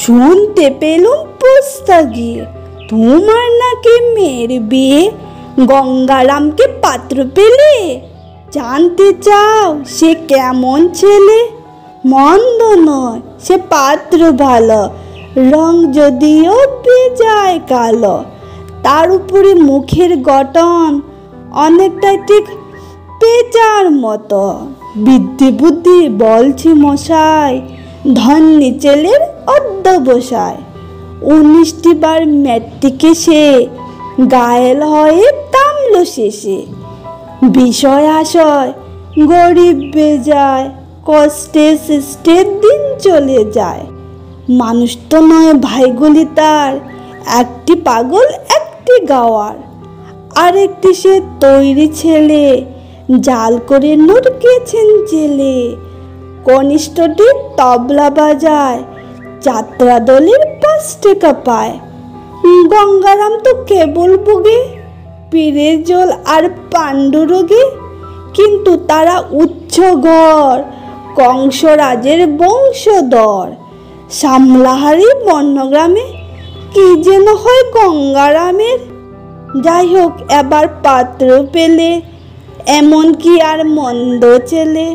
শুনতে পেলুম পোস্তা গিয়ে তোমার নাকি মেয়ের বিয়ে, গঙ্গারামকে পাত্র পেলে? জানতে চাও সে কেমন ছেলে? মন্দ নয়, সে পাত্র ভালো, রং যদিও বেজায় কালো। তার উপরে মুখের গঠন অনেকটাই ঠিক পেঁচার মতো। বিদ্যে বুদ্ধি বলছি মশাই, ধন্যী ছেলের অধ্যবসায়। 19টি বার ম্যাট্রিকে সে গায়েল হয়ে থামল শেষে। বিষয় আশয় গরিব বেজায়, কষ্টে সৃষ্টে দিন চলে যায়। মানুষ তো নয় ভাইগুলি তার, একটি পাগল একটি গাওয়ার। আরেকটি সে তৈরি ছেলে, জাল করে নুটকেছেন জেলে। কনিষ্ঠটি তবলা বাজায়, যাত্রা দলের 5 টাকা পায়। গঙ্গারাম তো কেবল ভোগে পীরের জল আর পাণ্ডুরোগে। কিন্তু তারা উচ্চ ঘর, কংসরাজের বংশধর। সামলাহারি বর্ণগ্রামে কি যেন হয় গঙ্গারামের। যাই হোক, এবার পাত্র পেলে, এমন কি আর মন্দ ছেলে।